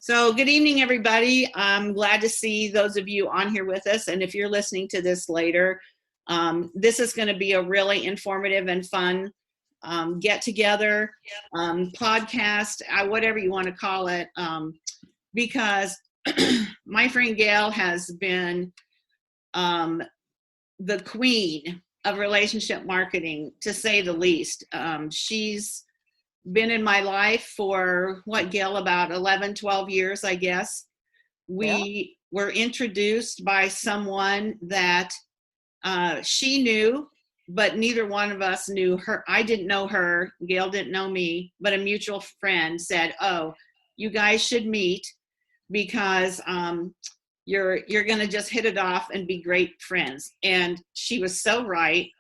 So good evening, everybody. I'm glad to see those of you on here with us. And if you're listening to this later, this is going to be a really informative and fun get together, podcast, whatever you want to call it, because my friend Gayle has been the queen of relationship marketing, to say the least. She's been in my life for Gayle, about 11, 12 years, I guess. We were introduced by someone that she knew, but neither one of us knew her. I didn't know her. Gayle didn't know me, but a mutual friend said, "Oh, you guys should meet because you're going to just hit it off and be great friends." And she was so right.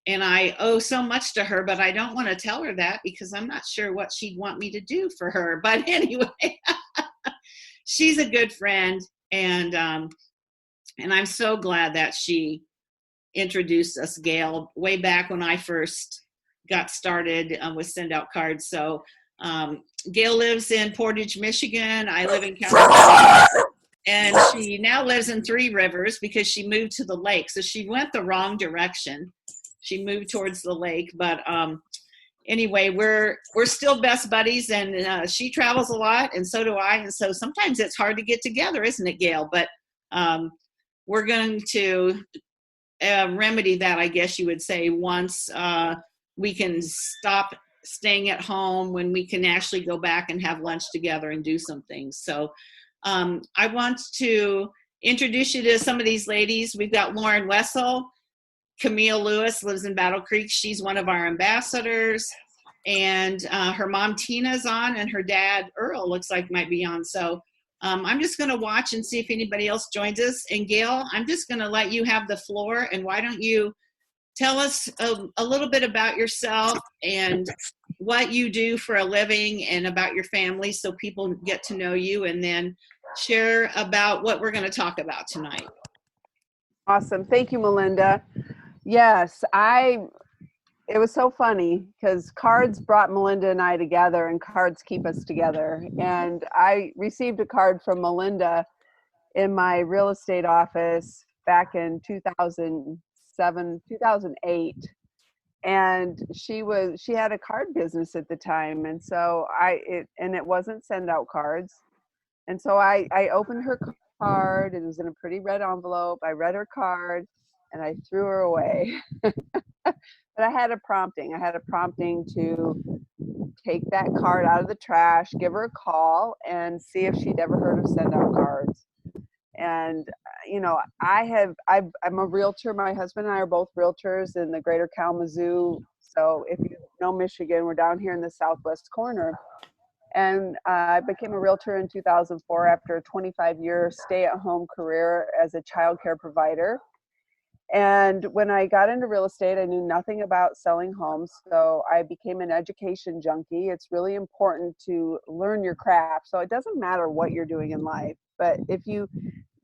And I owe so much to her, but I don't want to tell her that because I'm not sure what she'd want me to do for her. But anyway, she's a good friend. And I'm so glad that she introduced us, Gayle, way back when I first got started with Send Out Cards. So Gayle lives in Portage, Michigan. I live in California. And she now lives in Three Rivers because she moved to the lake. So she went the wrong direction. She moved towards the lake, but anyway, we're still best buddies, and she travels a lot, and so do I, and so sometimes it's hard to get together, isn't it, Gayle? But we're going to remedy that, I guess you would say, once we can stop staying at home, when we can actually go back and have lunch together and do some things. So I want to introduce you to some of these ladies. We've got Lauren Wessel. Camille Lewis lives in Battle Creek. She's one of our ambassadors, and her mom Tina's on, and her dad Earl looks like might be on. So I'm just going to watch and see if anybody else joins us. And Gayle, I'm just going to let you have the floor. And why don't you tell us a little bit about yourself and what you do for a living and about your family, so people get to know you, and then share about what we're going to talk about tonight. Awesome. Thank you, Melinda. Yes, it was so funny because cards brought Melinda and I together, and cards keep us together. And I received a card from Melinda in my real estate office back in 2007, 2008. And she had a card business at the time. And so it wasn't Send Out Cards. And so I opened her card. It was in a pretty red envelope. I read her card and I threw her away. But I had a prompting. To take that card out of the trash, give her a call, and see if she'd ever heard of Send Out Cards. And I'm a realtor. My husband and I are both realtors in the greater Kalamazoo. So if you know Michigan, we're down here in the southwest corner. And I became a realtor in 2004 after a 25-year stay-at-home career as a child care provider. And when I got into real estate, I knew nothing about selling homes. So I became an education junkie. It's really important to learn your craft. So it doesn't matter what you're doing in life, but if you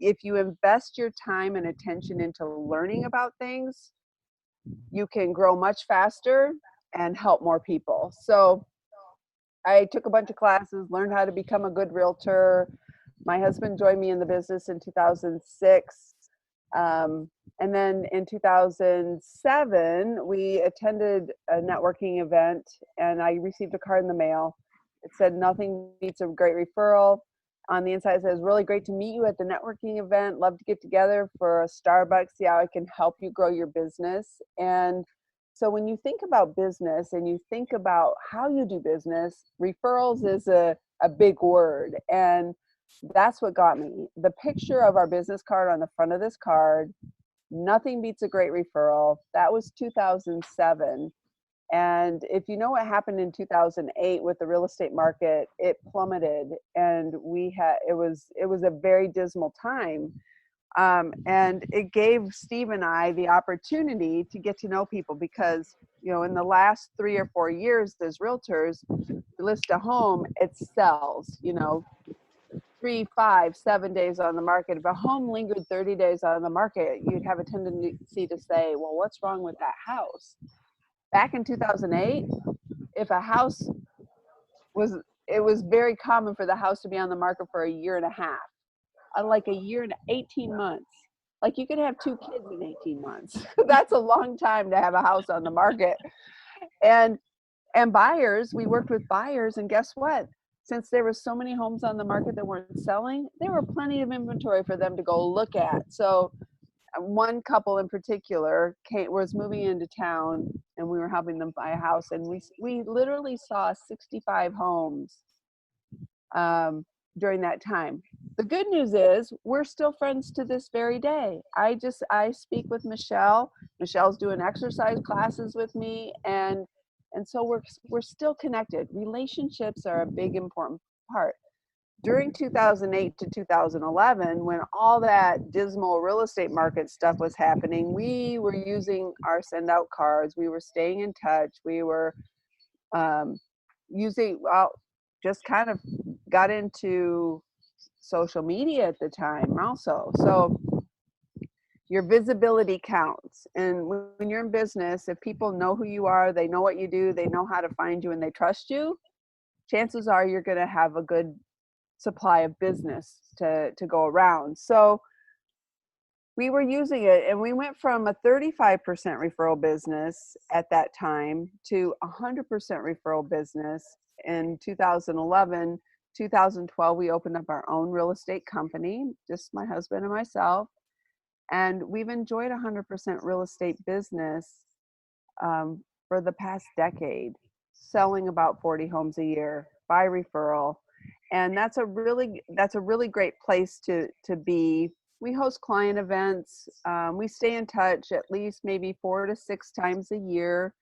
invest your time and attention into learning about things, you can grow much faster and help more people. So I took a bunch of classes, learned how to become a good realtor. My husband joined me in the business in 2006. And then in 2007, we attended a networking event, and I received a card in the mail. It said, "Nothing beats a great referral." On the inside, it says, "Really great to meet you at the networking event. Love to get together for a Starbucks, see how I can help you grow your business." And so when you think about business and you think about how you do business, referrals is a big word. And that's what got me. The picture of our business card on the front of this card, "Nothing beats a great referral." That was 2007. And if you know what happened in 2008 with the real estate market, it plummeted, and it was a very dismal time. And it gave Steve and I the opportunity to get to know people because, in the last 3 or 4 years as realtors, you list a home, it sells, 3, 5, 7 days on the market. If a home lingered 30 days on the market, you'd have a tendency to say, well, what's wrong with that house? Back in 2008, if a house it was very common for the house to be on the market for a year and a half, like a year and 18 months. Like you could have 2 kids in 18 months. That's a long time to have a house on the market. And buyers, we worked with buyers, and guess what? Since there were so many homes on the market that weren't selling, there were plenty of inventory for them to go look at. So one couple in particular was moving into town, and we were helping them buy a house, and we literally saw 65 homes during that time. The good news is we're still friends to this very day. I speak with Michelle. Michelle's doing exercise classes with me, and so we're still connected. Relationships are a big important part. During 2008 to 2011, when all that dismal real estate market stuff was happening, we were using our send out cards. We were staying in touch. We were just kind of got into social media at the time also. So your visibility counts. And when you're in business, if people know who you are, they know what you do, they know how to find you, and they trust you, chances are you're going to have a good supply of business to go around. So we were using it, and we went from a 35% referral business at that time to 100% referral business in 2011. 2012, we opened up our own real estate company, just my husband and myself. And we've enjoyed 100% real estate business for the past decade, selling about 40 homes a year by referral. And that's a really great place to be. We host client events. We stay in touch at least maybe 4 to 6 times a year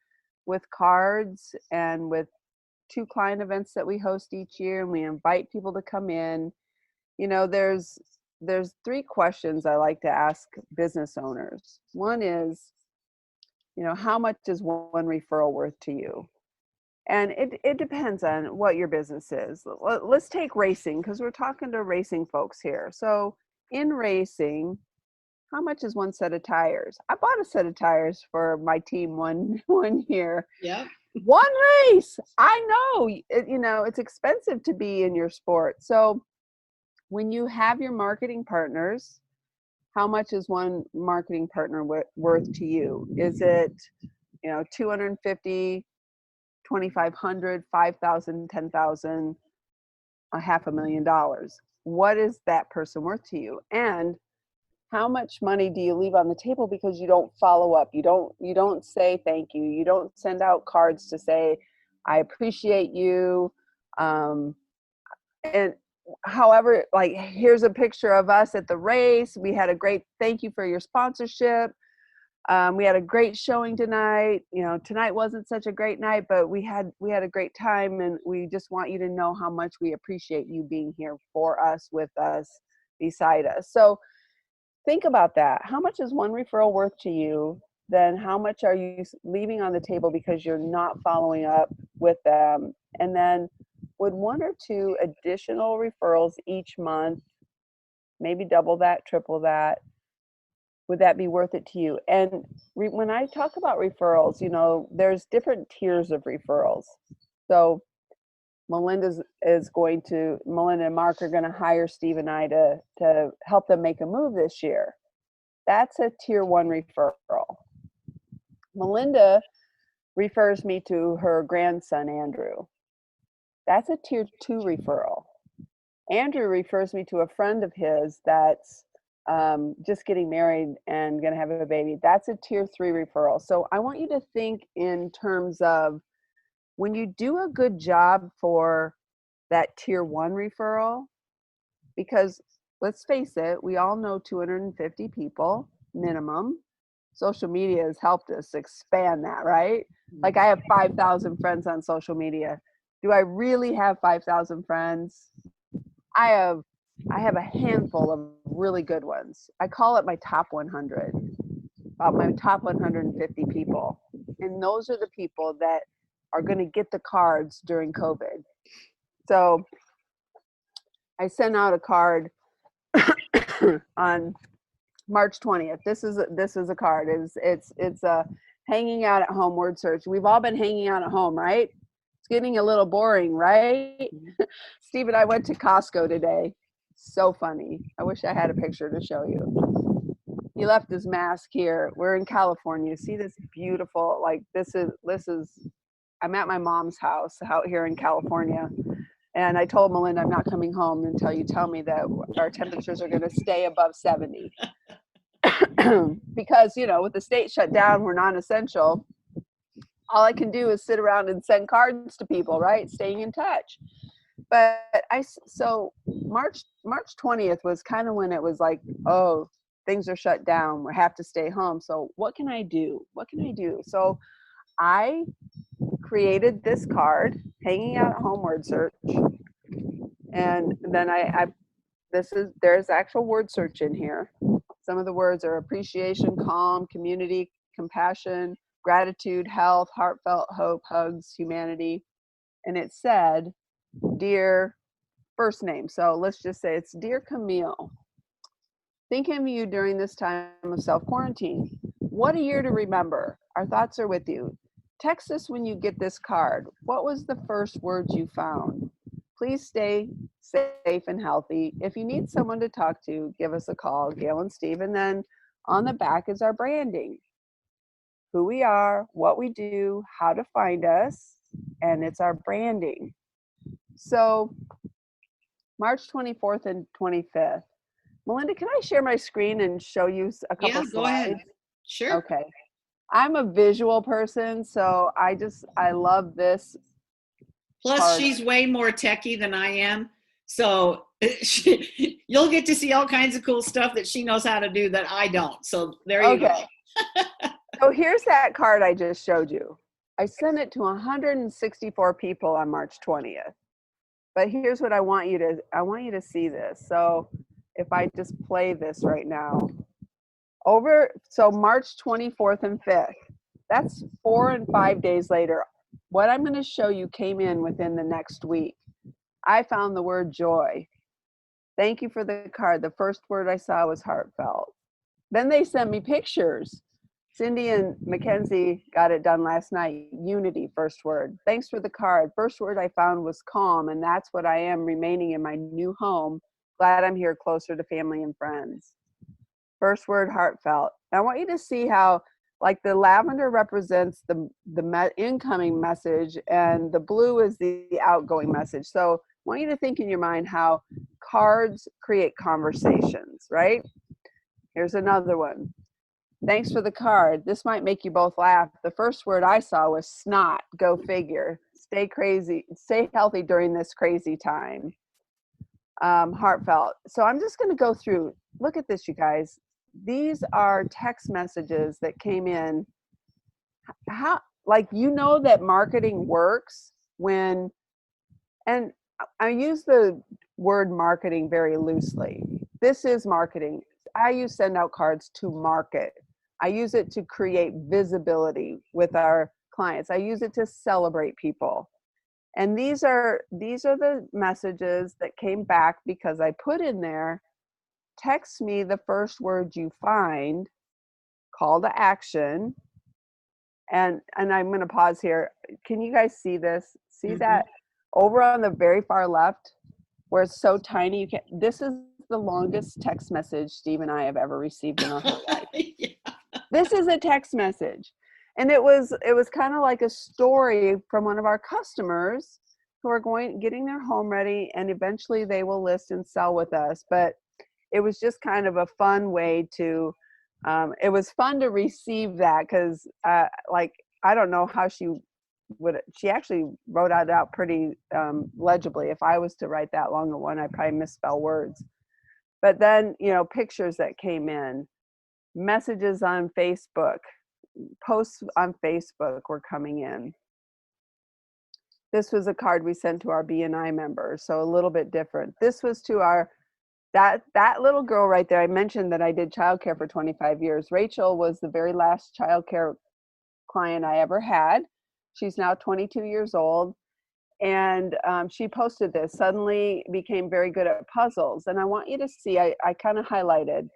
with cards and with 2 client events that we host each year, and we invite people to come in. You know, there's 3 questions I like to ask business owners. One is, you know, how much is one referral worth to you? And it depends on what your business is. Let's take racing, because we're talking to racing folks here. So in racing, how much is one set of tires? I bought a set of tires for my team one year. Yeah. One race. I know, you know, it's expensive to be in your sport. So when you have your marketing partners, how much is one marketing partner worth to you? Is it, you know, 250, 2,500, 5,000, 10,000, $500,000? What is that person worth to you? And how much money do you leave on the table because you don't follow up? You don't say thank you. You don't send out cards to say, I appreciate you. And however, like, here's a picture of us at the race. We had a great thank you for your sponsorship. We had a great showing tonight. You know, tonight wasn't such a great night, but we had a great time, and we just want you to know how much we appreciate you being here for us, with us, beside us. So think about that. How much is one referral worth to you? Then how much are you leaving on the table because you're not following up with them? And then would 1 or 2 additional referrals each month, maybe double that, triple that, would that be worth it to you? And when I talk about referrals, you know, there's different tiers of referrals. So Melinda and Mark are going to hire Steve and I to help them make a move this year. That's a tier 1 referral. Melinda refers me to her grandson, Andrew. That's a tier 2 referral. Andrew refers me to a friend of his that's just getting married and going to have a baby. That's a tier 3 referral. So I want you to think in terms of, when you do a good job for that tier 1 referral, because let's face it, we all know 250 people minimum. Social media has helped us expand that, right? Like, I have 5,000 friends on social media. Do I really have 5,000 friends? I have a handful of really good ones. I call it my top 100, about my top 150 people. And those are the people that are going to get the cards during COVID. So I sent out a card on March 20th. This is a card. It's hanging out at home word search. We've all been hanging out at home, right? It's getting a little boring, right? Steve and I went to Costco today. So funny. I wish I had a picture to show you. He left his mask here. We're in California. See this beautiful, like this is, I'm at my mom's house out here in California. And I told Melinda, I'm not coming home until you tell me that our temperatures are going to stay above 70. Because, you know, with the state shut down, we're non-essential. All I can do is sit around and send cards to people, right? Staying in touch. But so March 20th was kind of when it was like, oh, things are shut down. We have to stay home. So what can I do? What can I do? So I created this card, hanging out at home word search. And then there's actual word search in here. Some of the words are appreciation, calm, community, compassion, gratitude, health, heartfelt, hope, hugs, humanity. And it said, dear first name. So let's just say it's Dear Camille. Thinking of you during this time of self-quarantine. What a year to remember. Our thoughts are with you. Text us when you get this card. What was the first words you found? Please stay safe and healthy. If you need someone to talk to, give us a call, Gayle and Steve. And then on the back is our branding. Who we are, what we do, how to find us, and it's our branding. So March 24th and 25th. Melinda, can I share my screen and show you a couple slides? Go ahead. Sure. Okay. I'm a visual person, so I love this. Plus, she's way more techie than I am. So you'll get to see all kinds of cool stuff that she knows how to do that I don't. So there you go. So here's that card I just showed you. I sent it to 164 people on March 20th. But here's what I want you to see this. So if I just play this right now. So March 24th and 5th, that's 4 and 5 days later. What I'm going to show you came in within the next week. I found the word joy. Thank you for the card. The first word I saw was heartfelt. Then they sent me pictures. Cindy and Mackenzie got it done last night. Unity, first word. Thanks for the card. First word I found was calm, and that's what I am remaining in my new home. Glad I'm here closer to family and friends. First word, heartfelt. I want you to see how, like, the lavender represents the incoming message, and the blue is the outgoing message. So I want you to think in your mind how cards create conversations, right? Here's another one. Thanks for the card. This might make you both laugh. The first word I saw was snot. Go figure. Stay healthy during this crazy time. Heartfelt. So I'm just going to go through. Look at this, you guys. These are text messages that came in. How, like, you know that marketing works when, and I use the word marketing very loosely. This is marketing. I use send out cards to market. I use it to create visibility with our clients. I use it to celebrate people. And these are the messages that came back because I put in there, text me the first word you find, call to action. And I'm going to pause here. Can you guys see this? See that over on the very far left where it's so tiny? This is the longest text message Steve and I have ever received in our whole life. Yeah. This is a text message. And it was kind of like a story from one of our customers who are getting their home ready, and eventually they will list and sell with us. But it was just kind of a fun way to, it was fun to receive that because like, I don't know how she actually wrote it out pretty legibly. If I was to write that long a one, I'd probably misspell words. But then, you know, pictures that came in, messages on Facebook, posts on Facebook were coming in. This was a card we sent to our BNI members, so a little bit different. This was to that little girl right there. I mentioned that I did childcare for 25 years. Rachel was the very last childcare client I ever had. She's now 22 years old. And she posted this, suddenly became very good at puzzles. And I want you to see, I kind of highlighted,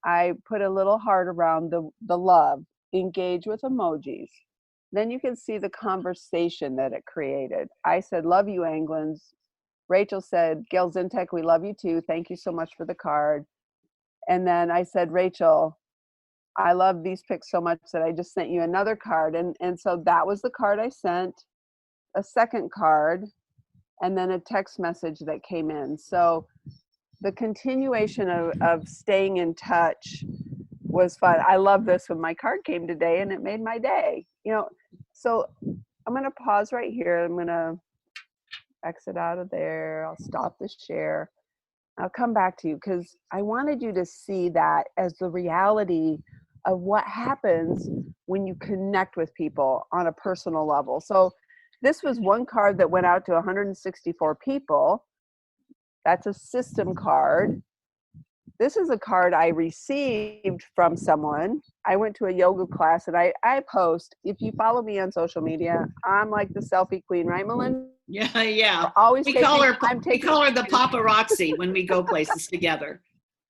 I put a little heart around the love, engage with emojis. then you can see the conversation that it created. I said, love you, Anglin's. Rachel said, Gayle Zientek, we love you too. Thank you so much for the card. And then I said, Rachel, I love these pics so much that I just sent you another card. And so that was the card I sent, a second card, and then a text message that came in. So the continuation of staying in touch was fun. I love this when my card came today and it made my day. So I'm going to pause right here. I'm going to exit out of there. I'll stop the share. I'll come back to you because I wanted you to see that as the reality of what happens when you connect with people on a personal level. So this was one card that went out to 164 people. That's a system card. This is a card I received from someone. I went to a yoga class and I post, if you follow me on social media, I'm like the selfie queen, right, Melinda? Yeah. Always we call her the pictures. paparazzi when we go places together.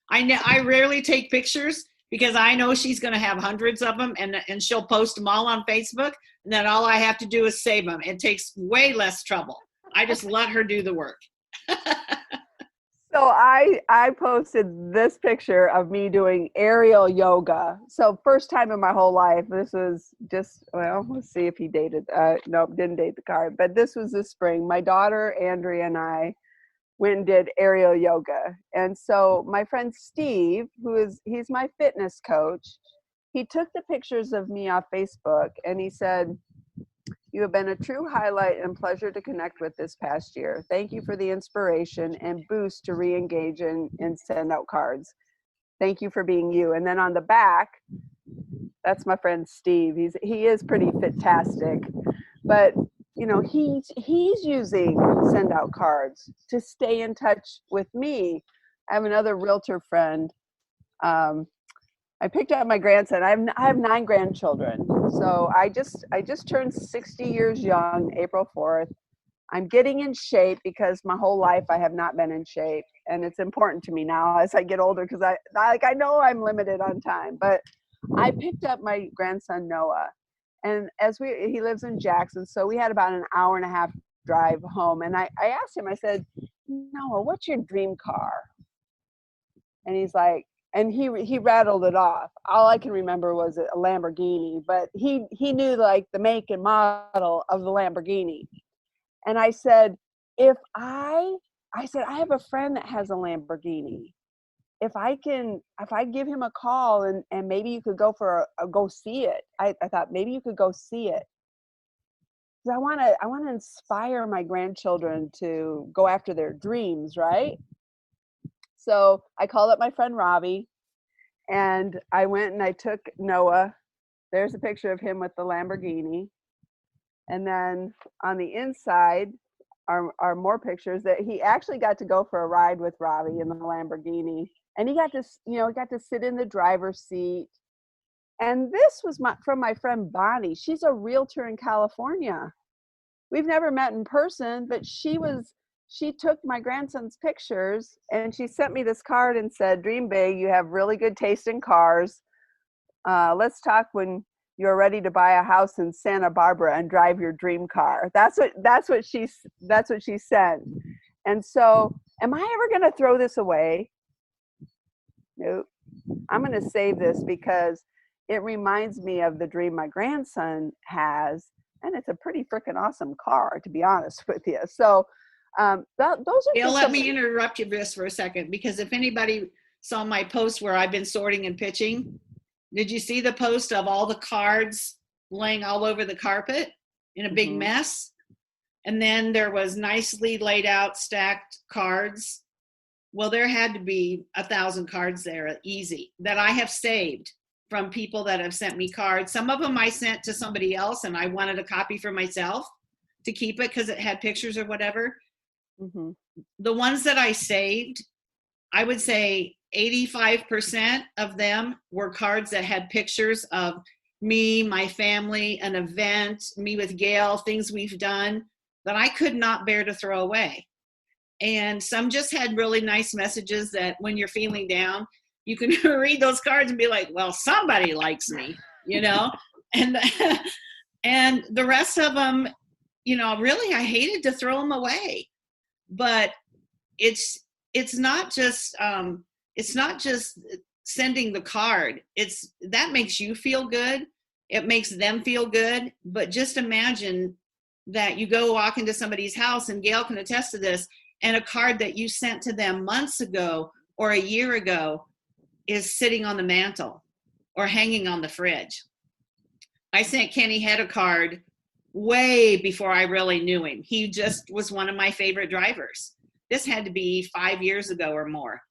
I rarely take pictures because I know she's going to have hundreds of them and she'll post them all on Facebook. And then all I have to do is save them. It takes way less trouble. I just let her do the work. So I posted this picture of me doing aerial yoga. So first time in my whole life. This was just, well, let's see if he dated. Nope, didn't date the card. But this was this spring. My daughter, Andrea, and I went and did aerial yoga. And so my friend Steve, he's my fitness coach, he took the pictures of me off Facebook and he said, you have been a true highlight and pleasure to connect with this past year. Thank you for the inspiration and boost to re-engage and send out cards. Thank you for being you. And then on the back, that's my friend Steve. He is pretty fantastic, but he's using send out cards to stay in touch with me. I have another realtor friend. I picked up my grandson. I have 9 grandchildren. So I just turned 60 years young, April 4th. I'm getting in shape because my whole life I have not been in shape. And it's important to me now as I get older because I know I'm limited on time. But I picked up my grandson, Noah. And he lives in Jackson. So we had about an hour and a half drive home. And I asked him, I said, Noah, what's your dream car? And he's like, and he rattled it off. All I can remember was a Lamborghini, but he knew like the make and model of the Lamborghini. And I said, I have a friend that has a Lamborghini. If I give him a call and maybe you could go go see it. I thought maybe you could go see it. Because I want to inspire my grandchildren to go after their dreams, right? So I called up my friend Robbie and I went and I took Noah. There's a picture of him with the Lamborghini. And then on the inside are more pictures that he actually got to go for a ride with Robbie in the Lamborghini. And he got to sit in the driver's seat. And this was from my friend Bonnie. She's a realtor in California. We've never met in person, but she took my grandson's pictures and she sent me this card and said, dream big, you have really good taste in cars. Let's talk when you're ready to buy a house in Santa Barbara and drive your dream car. That's what she said. And so am I ever going to throw this away? Nope. I'm going to save this because it reminds me of the dream my grandson has. And it's a pretty freaking awesome car, to be honest with you. So those are Gayle, let me interrupt you just for a second, because if anybody saw my post where I've been sorting and pitching, did you see the post of all the cards laying all over the carpet in a big mess? And then there was nicely laid out stacked cards. Well, there had to be 1,000 cards there, easy, that I have saved from people that have sent me cards. Some of them I sent to somebody else and I wanted a copy for myself to keep it because it had pictures or whatever. Mm-hmm. The ones that I saved, I would say 85% of them were cards that had pictures of me, my family, an event, me with Gayle, things we've done that I could not bear to throw away. And some just had really nice messages that when you're feeling down, you can read those cards and be like, well, somebody likes me, and And the rest of them, really, I hated to throw them away. But it's not just sending the card. That makes you feel good. It makes them feel good. But just imagine that you go walk into somebody's house, and Gayle can attest to this, and a card that you sent to them months ago or a year ago is sitting on the mantle or hanging on the fridge. I sent Kenny Head a card way before I really knew him. He just was one of my favorite drivers. This had to be 5 years ago or more.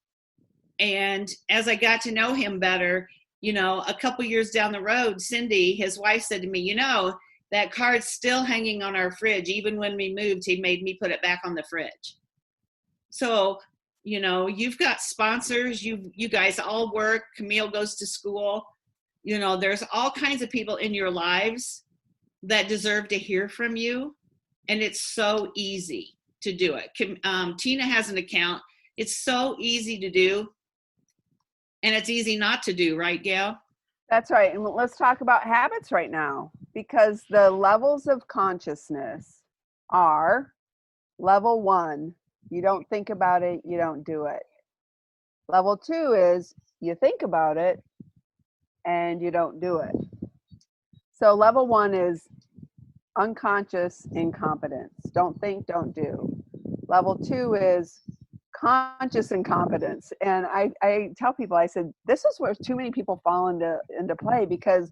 And as I got to know him better, a couple years down the road, Cindy, his wife, said to me, that card's still hanging on our fridge. Even when we moved, he made me put it back on the fridge. So, you've got sponsors, you guys all work, Camille goes to school, there's all kinds of people in your lives that deserve to hear from you. And it's so easy to do it. Tina has an account. It's so easy to do. And it's easy not to do, right, Gayle? That's right. And let's talk about habits right now, because the levels of consciousness are level 1, you don't think about it, you don't do it. Level 2 is you think about it and you don't do it. So level 1 is unconscious incompetence. Don't think, don't do. Level 2 is conscious incompetence. And I tell people, I said, this is where too many people fall into play, because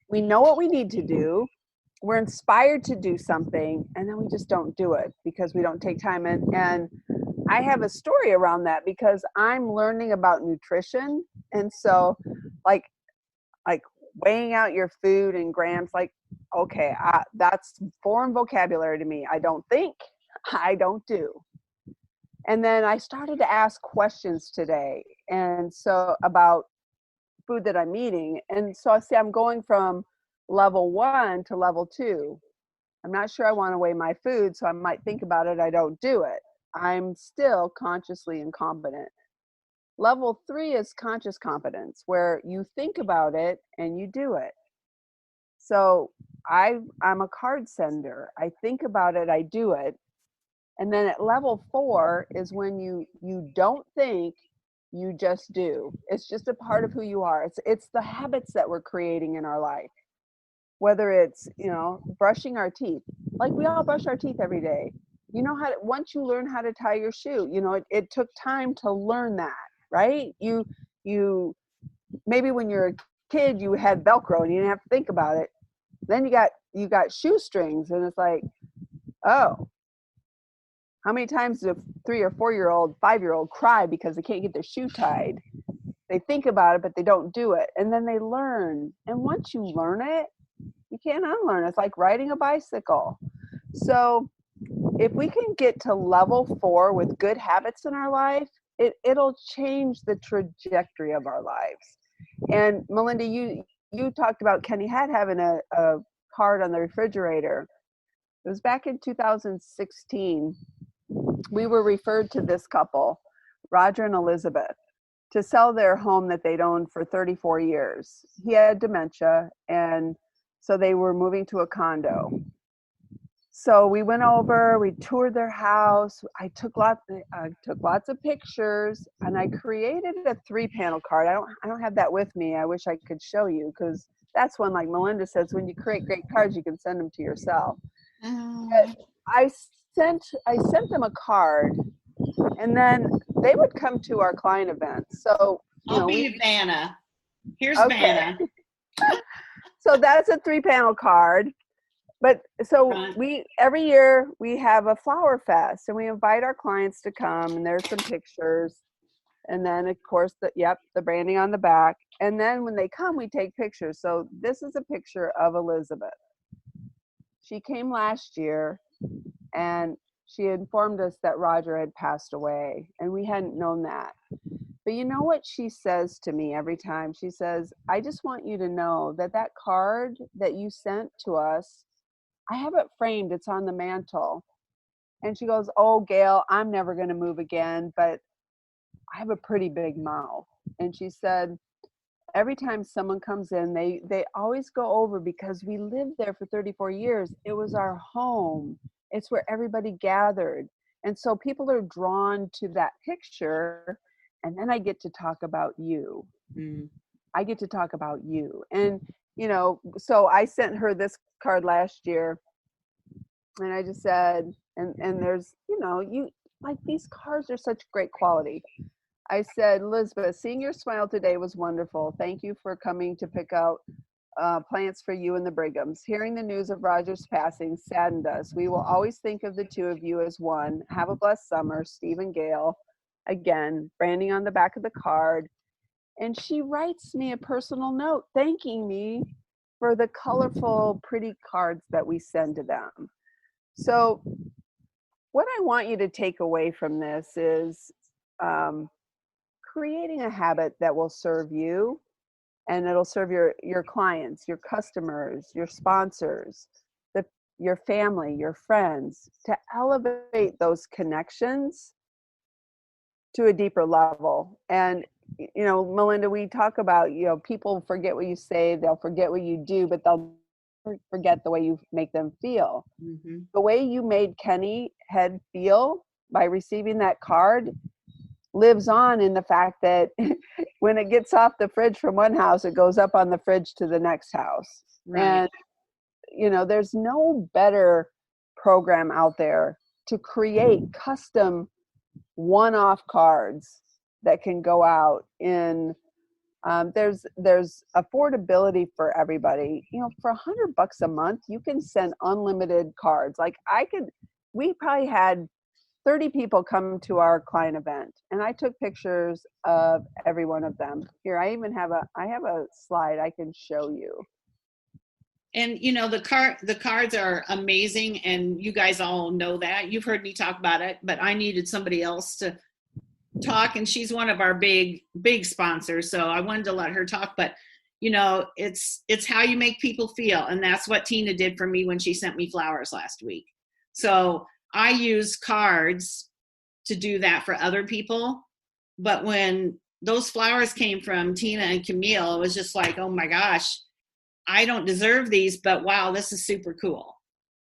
we know what we need to do. We're inspired to do something, and then we just don't do it because we don't take time. And I have a story around that, because I'm learning about nutrition. And so like weighing out your food in grams, like, okay, that's foreign vocabulary to me. I don't think, I don't do. And then I started to ask questions today, and so about food that I'm eating. And so I see I'm going from level 1 to level 2. I'm not sure I want to weigh my food, so I might think about it. I don't do it. I'm still consciously incompetent. Level 3 is conscious competence, where you think about it and you do it. So I'm a card sender. I think about it, I do it. And then at level 4 is when you don't think, you just do. It's just a part of who you are. It's the habits that we're creating in our life. Whether it's, brushing our teeth. Like, we all brush our teeth every day. Once you learn how to tie your shoe, it took time to learn that, right? You maybe when you're a kid, you had Velcro and you didn't have to think about it. Then you got shoestrings, and it's like, oh, how many times do 3 or 4-year-old, 5-year-old cry because they can't get their shoe tied? They think about it, but they don't do it. And then they learn. And once you learn it, you can't unlearn. It's like riding a bicycle. So if we can get to level 4 with good habits in our life, it'll change the trajectory of our lives. And Melinda, you talked about Kenny Head having a card on the refrigerator. It was back in 2016. We were referred to this couple, Roger and Elizabeth, to sell their home that they'd owned for 34 years. He had dementia, and so they were moving to a condo. So we went over, we toured their house. I took lots of pictures, and I created a 3-panel card. I don't have that with me. I wish I could show you, because that's when, like Melinda says, when you create great cards, you can send them to yourself. But I sent them a card, and then they would come to our client events. So I'll be Vanna. Here's okay. Vanna. So that's a 3-panel card. But so every year we have a flower fest, and we invite our clients to come, and there's some pictures. And then of course the branding on the back. And then when they come, we take pictures. So this is a picture of Elizabeth. She came last year, and she informed us that Roger had passed away, and we hadn't known that. But you know what she says to me every time? She says, I just want you to know that card that you sent to us, I have it framed. It's on the mantle. And she goes, oh, Gayle, I'm never going to move again, but I have a pretty big mouth. And she said, every time someone comes in, they always go over, because we lived there for 34 years. It was our home. It's where everybody gathered. And so people are drawn to that picture. And then I get to talk about you. Mm. I get to talk about you. And, you know, so I sent her this card last year, and I just said, and there's, you know, you like, these cards are such great quality. I said, Elizabeth, seeing your smile today was wonderful. Thank you for coming to pick out plants for you and the Brighams. Hearing the news of Roger's passing saddened us. We will always think of the two of you as one. Have a blessed summer, Steve and Gayle. Again, branding on the back of the card. And she writes me a personal note thanking me for the colorful, pretty cards that we send to them. So what I want you to take away from this is creating a habit that will serve you, and it'll serve your clients, your customers, your sponsors, your family, your friends, to elevate those connections to a deeper level. And, you know, Melinda, we talk about, you know, people forget what you say, they'll forget what you do, but they'll forget the way you make them feel. Mm-hmm. The way you made Kenny Head feel by receiving that card lives on in the fact that when it gets off the fridge from one house, it goes up on the fridge to the next house. Right. And, you know, there's no better program out there to create custom one-off cards that can go out in, there's affordability for everybody. You know, for $100 a month, you can send unlimited cards. Like we probably had 30 people come to our client event, and I took pictures of every one of them. Here, I have a slide I can show you. And you know, the cards are amazing, and you guys all know that. You've heard me talk about it, but I needed somebody else to talk, and she's one of our big sponsors, so I wanted to let her talk. But you know, it's how you make people feel, and that's what Tina did for me when she sent me flowers last week. So I use cards to do that for other people. But when those flowers came from Tina and Camille, it was just like, oh my gosh, I don't deserve these, but wow, this is super cool.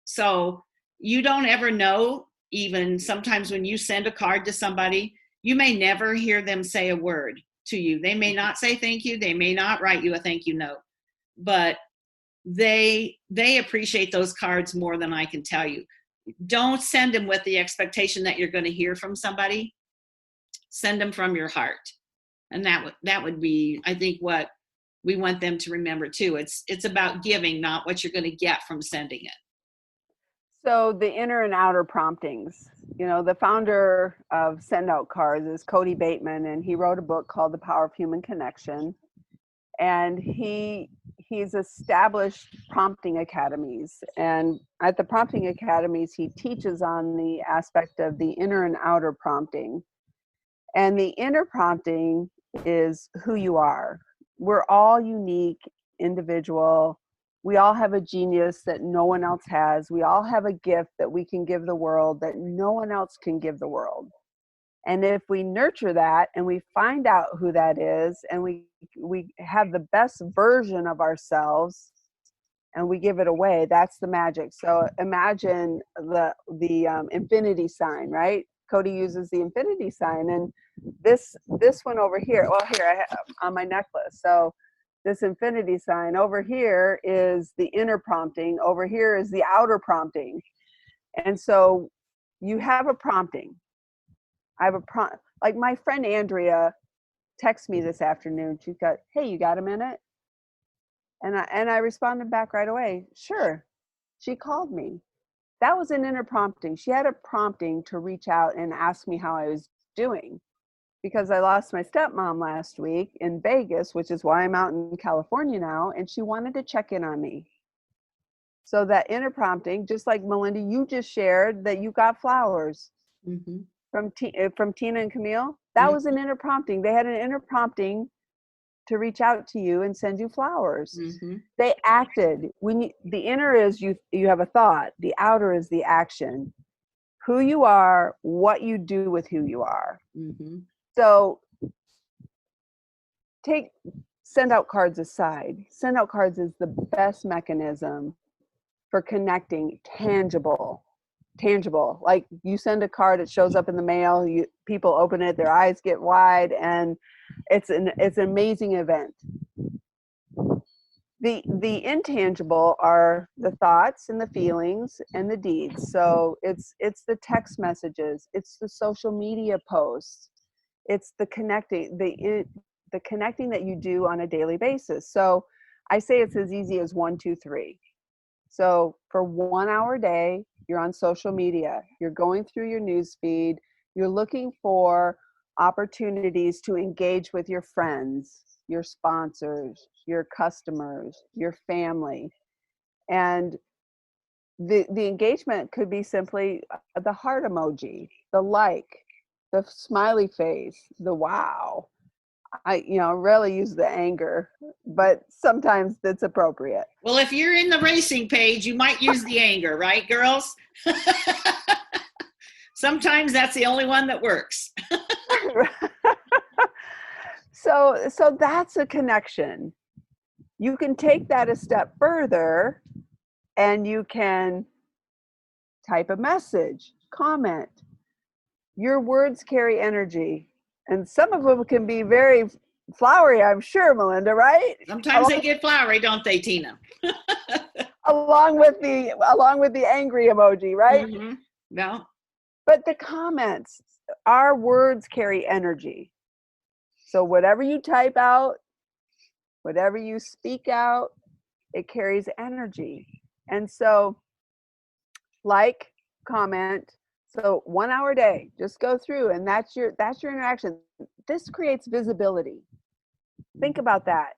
So you don't ever know, even sometimes when you send a card to somebody, you may never hear them say a word to you. They may not say thank you. They may not write you a thank you note, but they appreciate those cards more than I can tell you. Don't send them with the expectation that you're going to hear from somebody. Send them from your heart. And that would be, I think, what we want them to remember too. It's about giving, not what you're going to get from sending it. So the inner and outer promptings, you know, the founder of Send Out Cards is Cody Bateman, and he wrote a book called The Power of Human Connection. And he's established prompting academies, and at the prompting academies he teaches on the aspect of the inner and outer prompting. And the inner prompting is who you are. We're all unique, individual. We all have a genius that no one else has. We all have a gift that we can give the world that no one else can give the world. And if we nurture that and we find out who that is, and we have the best version of ourselves and we give it away, that's the magic. So imagine the infinity sign, right? Cody uses the infinity sign, and this one over here, well, here I have on my necklace. So this infinity sign over here is the inner prompting, over here is the outer prompting. And so you have a prompting. I have a prompt. Like my friend Andrea texted me this afternoon. She got, hey, you got a minute? And I responded back right away. Sure. She called me. That was an inner prompting. She had a prompting to reach out and ask me how I was doing, because I lost my stepmom last week in Vegas, which is why I'm out in California now. And she wanted to check in on me. So that inner prompting, just like Melinda, you just shared that you got flowers. Mm-hmm. From Tina and Camille, that was an inner prompting. They had an inner prompting to reach out to you and send you flowers. Mm-hmm. They acted. The inner is you have a thought. The outer is the action. Who you are, what you do with who you are. Mm-hmm. So send out cards aside, send out cards is the best mechanism for connecting tangible. Like you send a card, it shows up in the mail, people open it, their eyes get wide, and it's an amazing event. The intangible are the thoughts and the feelings and the deeds. So it's the text messages, it's the social media posts, it's the connecting, the connecting that you do on a daily basis. So I say it's as easy as 1, 2, 3. So for 1 hour a day, you're on social media, you're going through your news feed, you're looking for opportunities to engage with your friends, your sponsors, your customers, your family. And the engagement could be simply the heart emoji, the like, the smiley face, the wow. I rarely use the anger, but sometimes it's appropriate. Well, if you're in the racing page, you might use the anger, right, girls? Sometimes that's the only one that works. So that's a connection. You can take that a step further and you can type a message, comment. Your words carry energy, and some of them can be very flowery, I'm sure, Melinda, right? Sometimes they get flowery, don't they, Tina? along with the angry emoji, right? Mm-hmm. No. But the comments, our words carry energy. So whatever you type out, whatever you speak out, it carries energy. And so, like, comment. So 1 hour a day, just go through, and that's your interaction. This creates visibility. Think about that.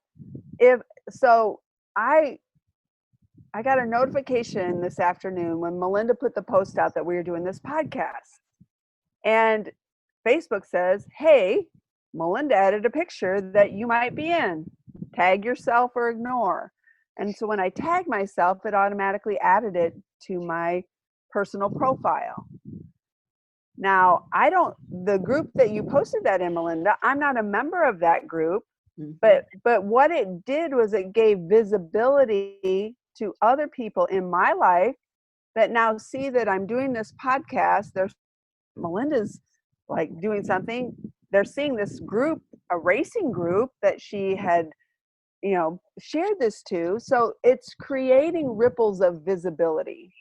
I got a notification this afternoon when Melinda put the post out that we were doing this podcast. And Facebook says, hey, Melinda added a picture that you might be in. Tag yourself or ignore. And so when I tagged myself, it automatically added it to my personal profile. Now, the group that you posted that in, Melinda, I'm not a member of that group, but what it did was it gave visibility to other people in my life that now see that I'm doing this podcast. Melinda's like doing something. They're seeing this group, a racing group that she had, shared this to. So it's creating ripples of visibility.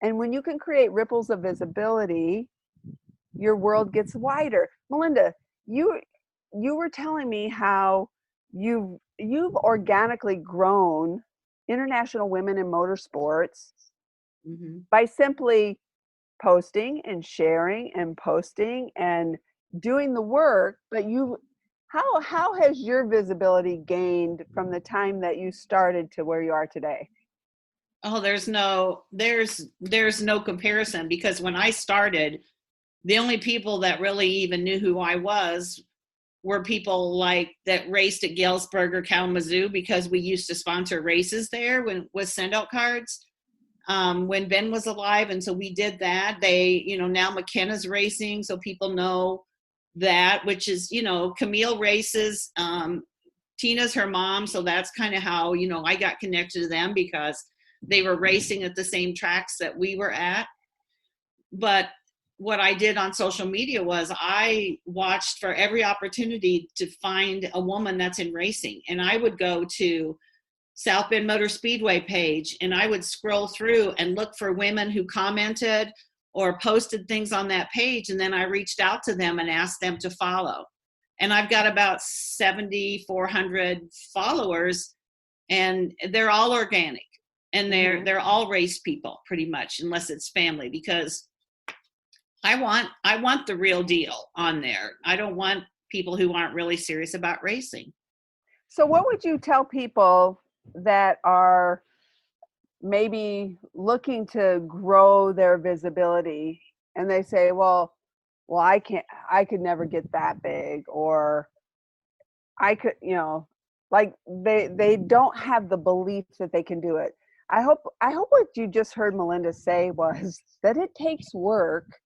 And when you can create ripples of visibility, your world gets wider. Melinda, you were telling me how you've organically grown International Women in Motorsports by simply posting and sharing and posting and doing the work. But how has your visibility gained from the time that you started to where you are today? Oh, there's no comparison, because when I started, the only people that really even knew who I was were people like that raced at Galesburg or Kalamazoo, because we used to sponsor races there with send out cards when Ben was alive. And so we did that. Now McKenna's racing, so people know that, which is, Camille races. Tina's her mom. So that's kind of how, I got connected to them, because they were racing at the same tracks that we were at. But what I did on social media was I watched for every opportunity to find a woman that's in racing. And I would go to South Bend Motor Speedway page, and I would scroll through and look for women who commented or posted things on that page. And then I reached out to them and asked them to follow. And I've got about 7,400 followers, and they're all organic, and they're all race people pretty much, unless it's family, because I want the real deal on there. I don't want people who aren't really serious about racing. So what would you tell people that are maybe looking to grow their visibility, and they say, well, I could never get that big, or I could, like they don't have the belief that they can do it. I hope what you just heard Melinda say was that it takes work,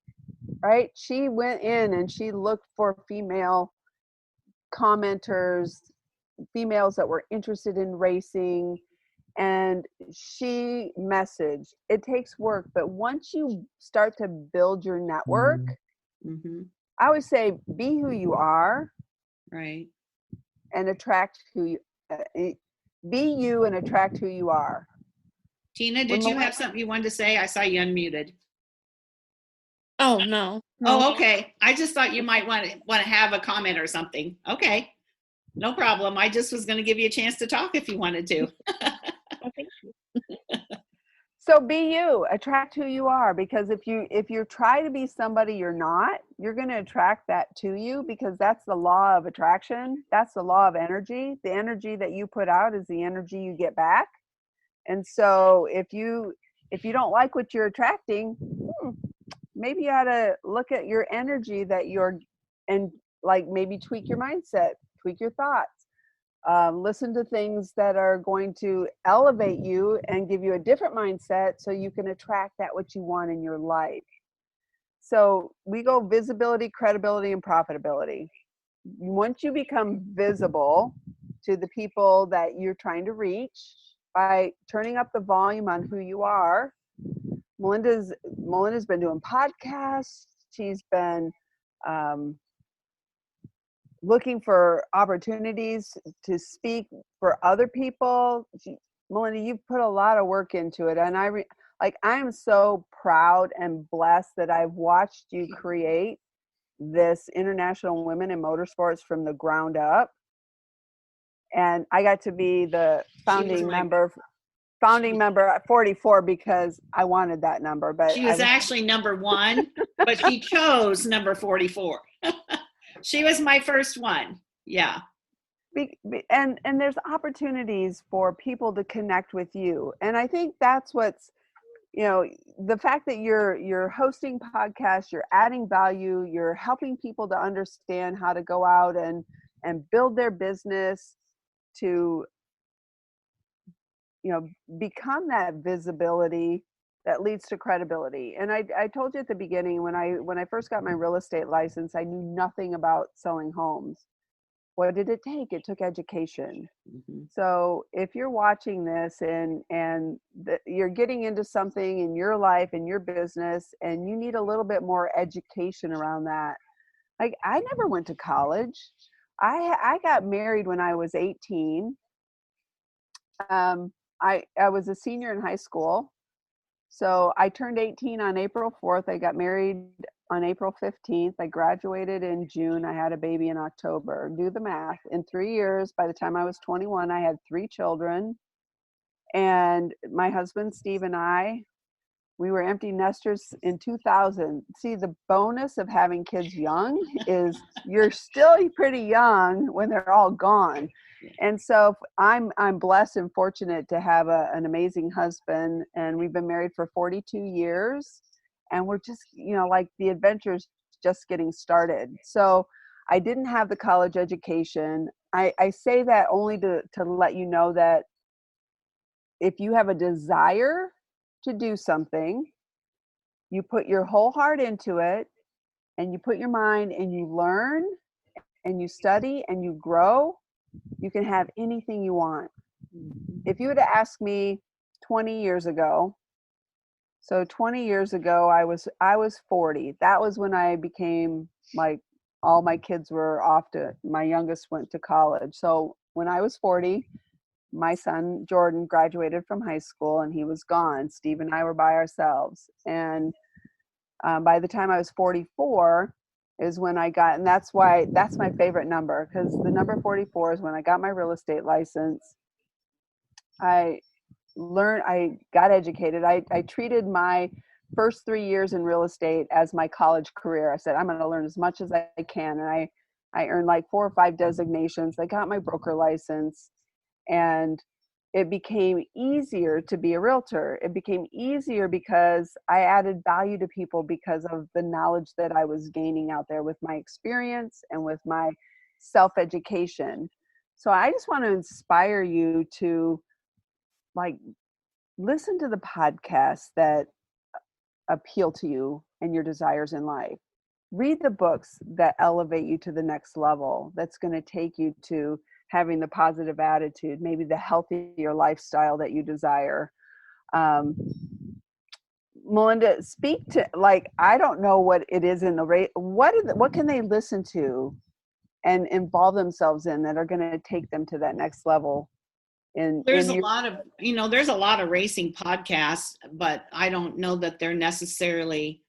right? She went in and she looked for female commenters females that were interested in racing. And she messaged, it takes work, but once you start to build your network, Mm-hmm. I always say, be who you are Right. and attract who you, be you and attract who you are. Tina, When did you have something you wanted to say? I saw you unmuted. Oh, no. Oh, okay. I just thought you might want to have a comment or something. Okay. No problem. I just was going to give you a chance to talk if you wanted to. Oh, thank you. So be you, attract who you are, because if you try to be somebody you're not, you're going to attract that to you, because that's the law of attraction. That's the law of energy. The energy that you put out is the energy you get back. And so if you don't like what you're attracting, maybe you ought to look at your energy that you're, and like maybe tweak your mindset, tweak your thoughts. Listen to things that are going to elevate you and give you a different mindset so you can attract that what you want in your life. So we go visibility, credibility, and profitability. Once you become visible to the people that you're trying to reach by turning up the volume on who you are, Melinda's been doing podcasts. She's been looking for opportunities to speak for other people. Melinda, you've put a lot of work into it, and I am so proud and blessed that I've watched you create this International Women in Motorsports from the ground up. And I got to be the founding member at 44 because I wanted that number. But she was actually number 1, but she chose number 44. She was my first one. Yeah. And there's opportunities for people to connect with you. And I think that's what's, the fact that you're hosting podcasts, you're adding value, you're helping people to understand how to go out and build their business to, become that visibility that leads to credibility. And I told you at the beginning, when I first got my real estate license, I knew nothing about selling homes. What did it take? It took education. Mm-hmm. So if you're watching this and you're getting into something in your life, in your business, and you need a little bit more education around that, like I never went to college. I got married when I was 18. I was a senior in high school. So I turned 18 on April 4th. I got married on April 15th. I graduated in June. I had a baby in October. Do the math. In 3 years, by the time I was 21, I had 3 children. And my husband, Steve, and I, we were empty nesters in 2000. See, the bonus of having kids young is you're still pretty young when they're all gone. And so I'm blessed and fortunate to have an amazing husband, and we've been married for 42 years, and we're just, like the adventure's just getting started. So I didn't have the college education. I say that only to let you know that if you have a desire to do something, you put your whole heart into it, and you put your mind, and you learn, and you study, and you grow, you can have anything you want. If you would have asked me 20 years ago, so 20 years ago, I was 40. That was when I became, like, all my kids were off my youngest went to college. So when I was 40, my son Jordan graduated from high school and he was gone. Steve and I were by ourselves. And by the time I was 44 is when I got, and that's my favorite number, because the number 44 is when I got my real estate license. I got educated. I treated my first 3 years in real estate as my college career. I said, I'm going to learn as much as I can. And I earned like 4 or 5 designations. I got my broker license, and it became easier to be a realtor. It became easier because I added value to people because of the knowledge that I was gaining out there with my experience and with my self-education. So I just want to inspire you to, like, listen to the podcasts that appeal to you and your desires in life. Read the books that elevate you to the next level, that's going to take you to having the positive attitude, maybe the healthier lifestyle that you desire. Melinda, speak to, like, I don't know what it is in the rate. What can they listen to and involve themselves in that are going to take them to that next level? There's a lot of, there's a lot of racing podcasts, but I don't know that they're necessarily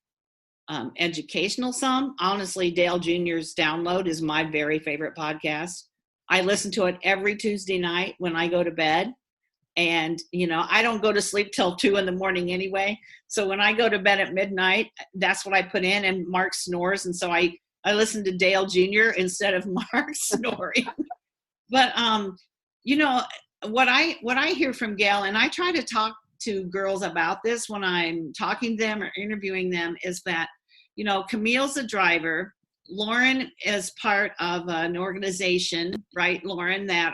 educational. Some, honestly, Dale Jr.'s Download is my very favorite podcast. I listen to it every Tuesday night when I go to bed. And, I don't go to sleep till 2 a.m. anyway. So when I go to bed at midnight, that's what I put in, and Mark snores. And so I listen to Dale Jr. instead of Mark snoring. But, what I hear from Gayle, and I try to talk to girls about this when I'm talking to them or interviewing them, is that, Camille's a driver. Lauren is part of an organization, right, Lauren, that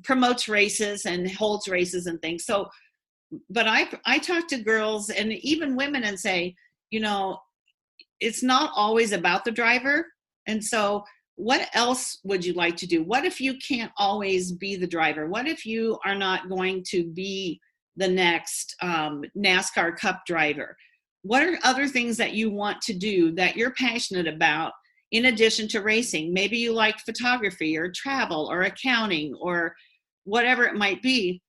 promotes races and holds races and things. So, but I talk to girls and even women and say, it's not always about the driver. And so what else would you like to do? What if you can't always be the driver? What if you are not going to be the next NASCAR Cup driver? What are other things that you want to do that you're passionate about in addition to racing? Maybe you like photography or travel or accounting or whatever it might be.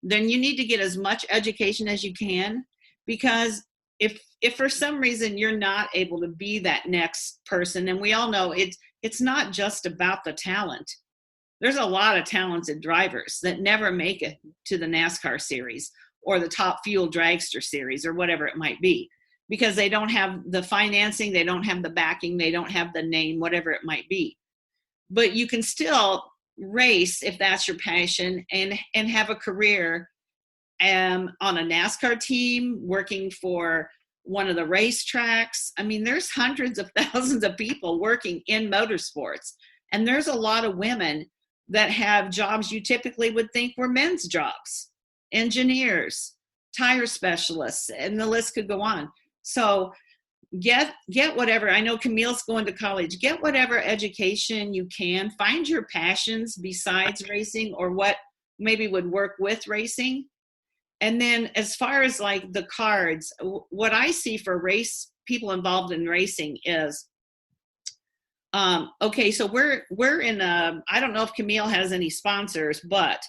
Then you need to get as much education as you can, because if for some reason you're not able to be that next person, and we all know it's not just about the talent. There's a lot of talented drivers that never make it to the NASCAR series or the Top Fuel Dragster series or whatever it might be, because they don't have the financing, they don't have the backing, they don't have the name, whatever it might be. But you can still race if that's your passion and have a career on a NASCAR team, working for one of the racetracks. I mean, there's hundreds of thousands of people working in motorsports, and there's a lot of women that have jobs you typically would think were men's jobs: engineers, tire specialists, and the list could go on. So get whatever. I know Camille's going to college. Get whatever education you can. Find your passions besides racing, or what maybe would work with racing. And then as far as like the cards, what I see for race people involved in racing is, okay, so we're in I don't know if Camille has any sponsors, but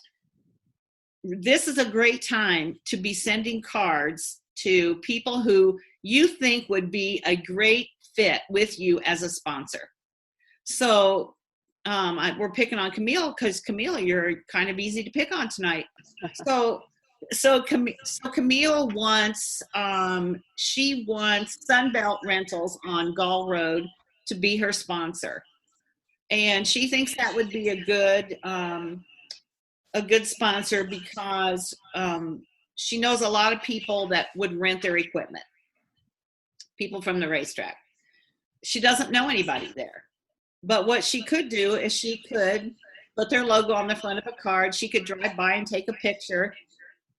this is a great time to be sending cards to people who you think would be a great fit with you as a sponsor. So we're picking on Camille because Camille, you're kind of easy to pick on tonight. So Camille wants, she wants Sunbelt Rentals on Gall Road to be her sponsor. And she thinks that would be a good sponsor because she knows a lot of people that would rent their equipment, people from the racetrack. She doesn't know anybody there. But what she could do is she could put their logo on the front of a card. She could drive by and take a picture,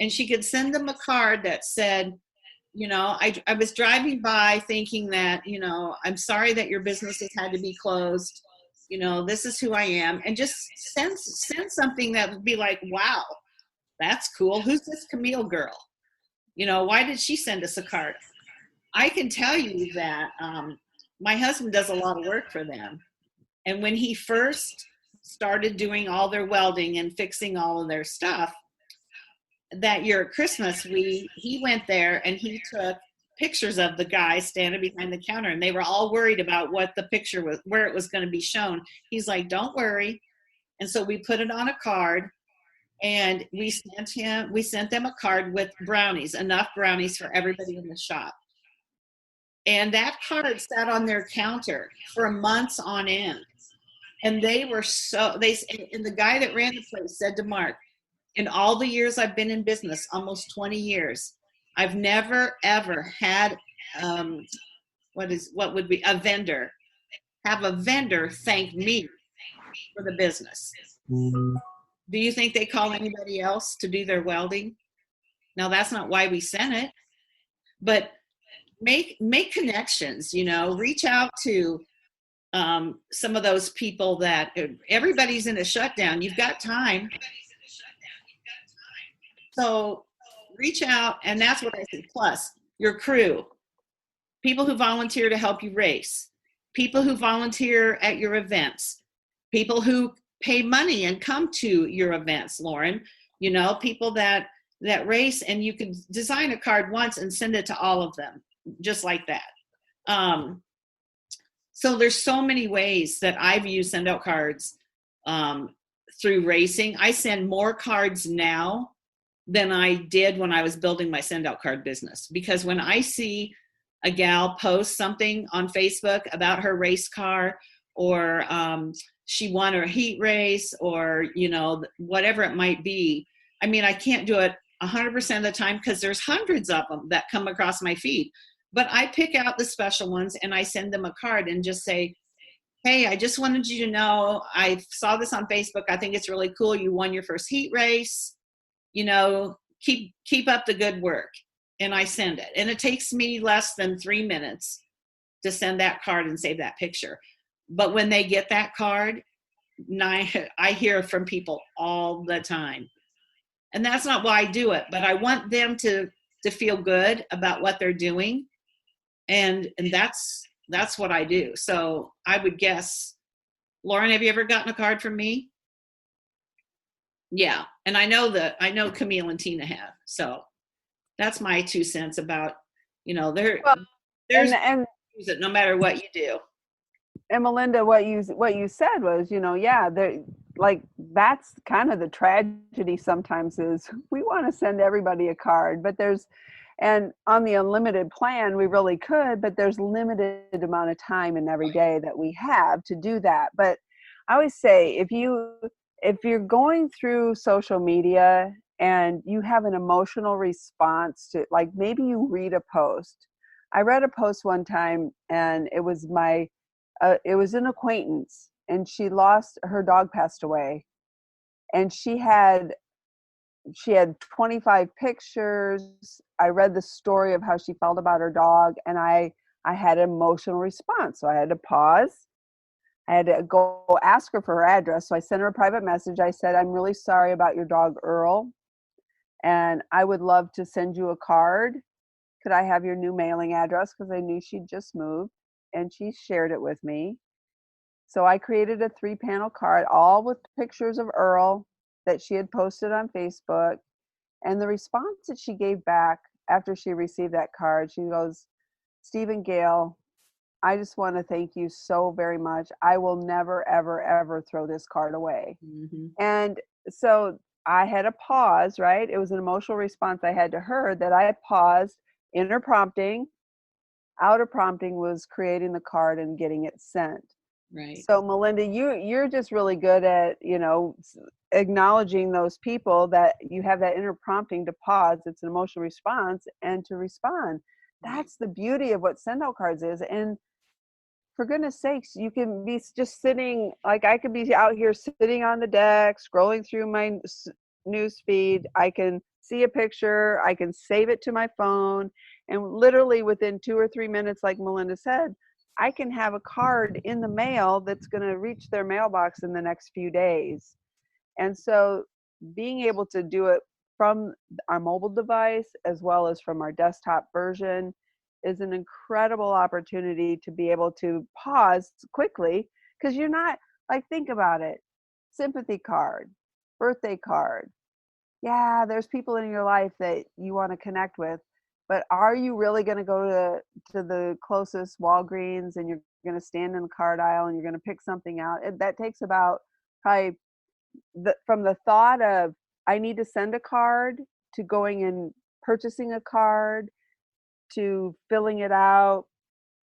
and she could send them a card that said, I was driving by thinking that, I'm sorry that your business has had to be closed. This is who I am. And just send something that would be like, wow, that's cool. Who's this Camille girl? Why did she send us a card? I can tell you that my husband does a lot of work for them. And when he first started doing all their welding and fixing all of their stuff, that year at Christmas, he went there and he took pictures of the guy standing behind the counter, and they were all worried about what the picture was, where it was going to be shown. He's like, don't worry. And so we put it on a card, and we sent them a card with brownies, enough brownies for everybody in the shop. And that card sat on their counter for months on end. And they were and the guy that ran the place said to Mark, in all the years I've been in business, almost 20 years, I've never, ever had what would be a vendor thank me for the business. Do you think they call anybody else to do their welding? Now, that's not why we sent it, but make connections, reach out to some of those people that everybody's in a shutdown. You've got time. So reach out, and that's what I say. Plus, your crew, people who volunteer to help you race, people who volunteer at your events, people who pay money and come to your events, Lauren, you know, people that race, and you can design a card once and send it to all of them, just like that. So there's so many ways that I've used send out cards through racing. I send more cards now than I did when I was building my send out card business, because when I see a gal post something on Facebook about her race car, or she won her heat race, or, you know, whatever it might be. I mean, I can't do it 100% of the time because there's hundreds of them that come across my feed, but I pick out the special ones and I send them a card and just say, hey, I just wanted you to know, I saw this on Facebook. I think it's really cool. You won your first heat race. You know, keep up the good work. And I send it. And it takes me less than 3 minutes to send that card and save that picture. But when they get that card, I hear from people all the time. And that's not why I do it, but I want them to feel good about what they're doing. And that's what I do. So I would guess, Lauren, have you ever gotten a card from me? Yeah. And I know Camille and Tina have. So that's my 2 cents about, you know, there's and use it no matter what you do. And Melinda, what you said was, you know, yeah, like that's kind of the tragedy sometimes is we want to send everybody a card, but and on the unlimited plan, we really could, but there's limited amount of time in every day that we have to do that. But I always say, if you're going through social media and you have an emotional response to, like, maybe you read a post. I read a post one time, and it was it was an acquaintance, and her dog passed away, and she had 25 pictures. I read the story of how she felt about her dog, and I had an emotional response. So I had to pause. I had to go ask her for her address. So I sent her a private message. I said, I'm really sorry about your dog, Earl, and I would love to send you a card. Could I have your new mailing address? Because I knew she'd just moved, and she shared it with me. So I created a 3-panel card, all with pictures of Earl that she had posted on Facebook. And the response that she gave back after she received that card, she goes, Steve and Gayle, I just want to thank you so very much. I will never, ever, ever throw this card away. Mm-hmm. And so I had a pause, right? It was an emotional response I had to her that I paused. Inner prompting, outer prompting was creating the card and getting it sent. Right. So Melinda, you're just really good at, you know, acknowledging those people that you have that inner prompting to pause. It's an emotional response and to respond. That's the beauty of what send out cards is. And for goodness sakes, you can be just sitting, like I could be out here sitting on the deck, scrolling through my news feed. I can see a picture, I can save it to my phone, and literally within 2 or 3 minutes, like Melinda said, I can have a card in the mail that's going to reach their mailbox in the next few days. And so being able to do it from our mobile device as well as from our desktop version is an incredible opportunity to be able to pause quickly, because you're not, like, think about it, sympathy card, birthday card. Yeah, there's people in your life that you want to connect with, but are you really going to go to the closest Walgreens and you're going to stand in the card aisle and you're going to pick something out? That takes about probably from the thought of I need to send a card to going and purchasing a card to filling it out,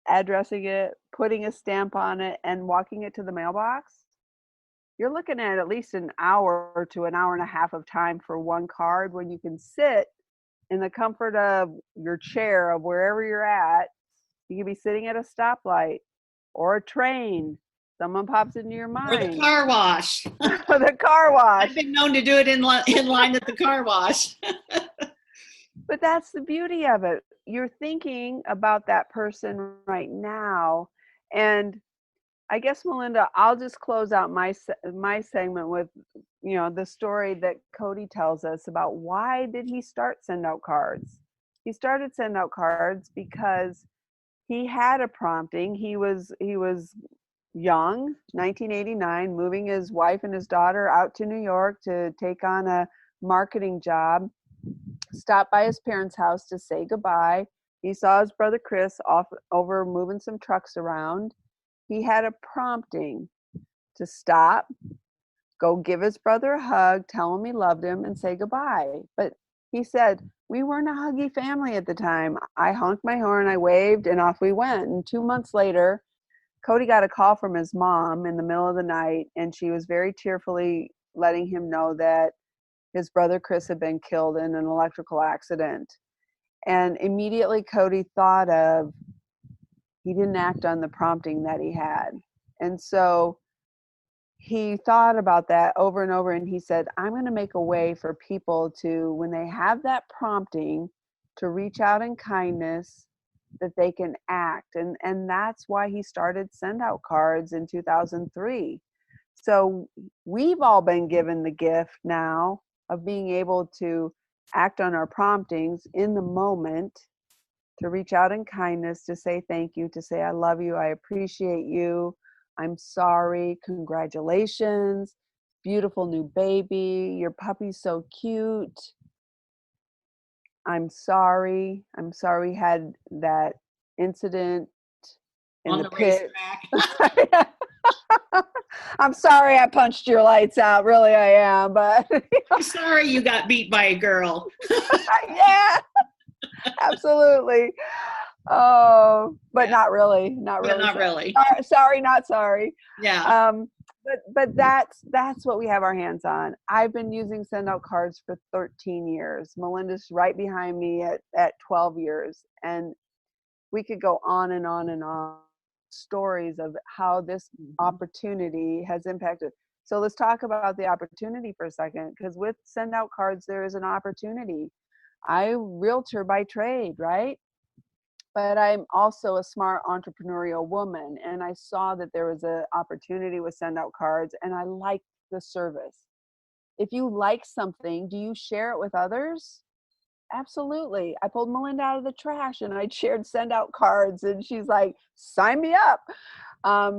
addressing it, putting a stamp on it, and walking it to the mailbox. You're looking at least an hour to an hour and a half of time for one card, when you can sit in the comfort of your chair of wherever you're at. You can be sitting at a stoplight or a train. Someone pops into your mind. Or the car wash. The car wash. I've been known to do it in line at the car wash. But that's the beauty of it. You're thinking about that person right now. And I guess, Melinda, I'll just close out my segment with, the story that Cody tells us about why did he start Send Out Cards. He started Send Out Cards because he had a prompting. He was young, 1989, moving his wife and his daughter out to New York to take on a marketing job. Stopped by his parents' house to say goodbye. He saw his brother Chris off over moving some trucks around. He had a prompting to stop, go give his brother a hug, tell him he loved him, and say goodbye. But he said, we weren't a huggy family at the time. I honked my horn, I waved, and off we went. And 2 months later, Cody got a call from his mom in the middle of the night, and she was very tearfully letting him know that his brother Chris had been killed in an electrical accident. And immediately Cody thought of, he didn't act on the prompting that he had. And so he thought about that over and over, and he said, I'm going to make a way for people to, when they have that prompting, to reach out in kindness, that they can act. And that's why he started Send Out Cards in 2003. So we've all been given the gift now of being able to act on our promptings in the moment, to reach out in kindness, to say thank you, to say I love you, I appreciate you, I'm sorry, congratulations, beautiful new baby, your puppy's so cute, I'm sorry we had that incident in On the the pit. racetrack. I'm sorry I punched your lights out, really I am, but I'm sorry you got beat by a girl. yeah, absolutely. Oh, but Yeah. not really, But not really. sorry, not sorry. Yeah. But that's what we have our hands on. I've been using Send Out Cards for 13 years. Melinda's right behind me at 12 years, and we could go on and on and on, stories of how this opportunity has impacted. So let's talk about the opportunity for a second, because with Send Out Cards there is an opportunity. I'm realtor by trade, right? But I'm also a smart entrepreneurial woman, and I saw that there was an opportunity with Send Out Cards, and I liked the service. If you like something, do you share it with others? Absolutely. I pulled Melinda out of the trash and I shared Send Out Cards, and she's like, sign me up,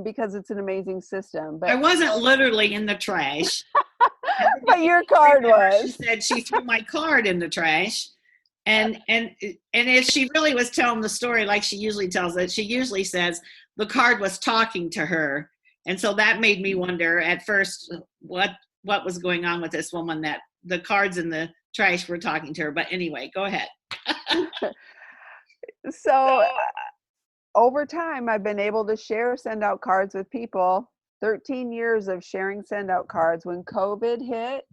because it's an amazing system. I But wasn't literally in the trash. but your card She was. said she threw my card in the trash. And if she really was telling the story like she usually tells it, she usually says the card was talking to her. And so that made me wonder at first what was going on with this woman, that the cards in the trash were talking to her. But anyway, go ahead. So over time, I've been able to share Send Out Cards with people. 13 years of sharing Send Out Cards. When COVID hit,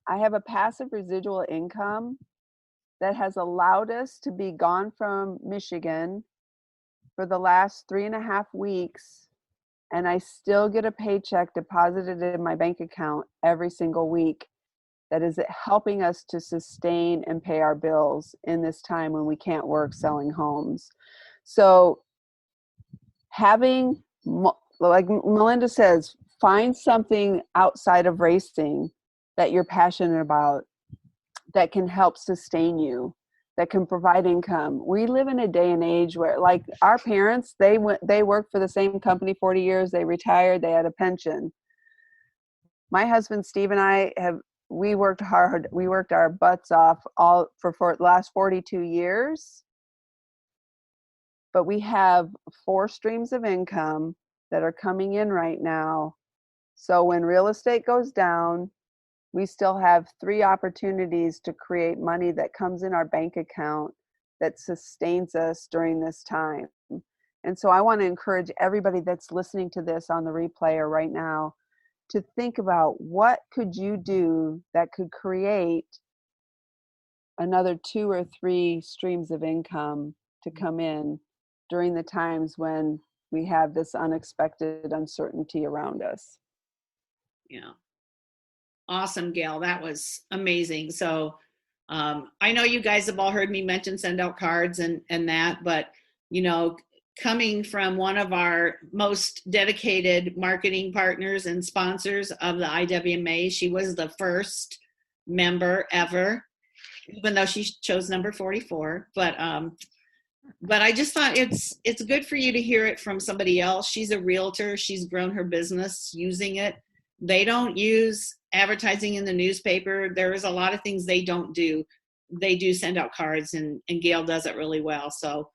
I have a passive residual income that has allowed us to be gone from Michigan for the last 3.5 weeks, and I still get a paycheck deposited in my bank account every single week. That is helping us to sustain and pay our bills in this time when we can't work selling homes. So having, like Melinda says, find something outside of racing that you're passionate about, that can help sustain you, that can provide income. We live in a day and age where, like our parents, they worked for the same company 40 years, they retired, they had a pension. My husband Steve and I we worked hard, we worked our butts off all for the last 42 years, but we have 4 streams of income that are coming in right now. So when real estate goes down, we still have 3 opportunities to create money that comes in our bank account that sustains us during this time. And so I want to encourage everybody that's listening to this on the replay or right now to think about, what could you do that could create another 2 or 3 streams of income to come in during the times when we have this unexpected uncertainty around us. Yeah. Awesome, Gayle. That was amazing. So I know you guys have all heard me mention Send Out Cards and that, but coming from one of our most dedicated marketing partners and sponsors of the IWMA. She was the first member ever, even though she chose number 44. But I just thought it's good for you to hear it from somebody else. She's a realtor. She's grown her business using it. They don't use advertising in the newspaper. There is a lot of things they don't do. They do send out cards, and Gayle does it really well. So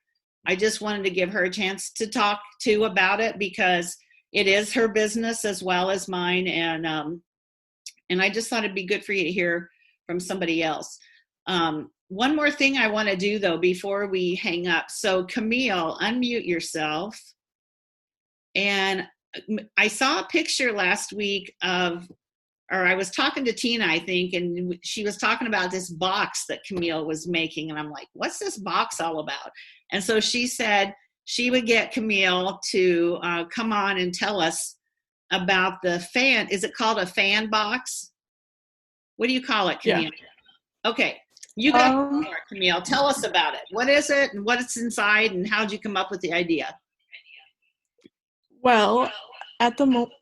I just wanted to give her a chance to talk to about it, because it is her business as well as mine. And I just thought it'd be good for you to hear from somebody else. One more thing I want to do, though, before we hang up. So Camille, unmute yourself. And I saw a picture last week or I was talking to Tina, I think, and she was talking about this box that Camille was making. And I'm like, what's this box all about? And so she said she would get Camille to come on and tell us about the fan. Is it called a fan box? What do you call it, Camille? Yeah. Okay. You got Camille. Tell us about it. What is it and what's inside, and how'd you come up with the idea? Well, at the moment,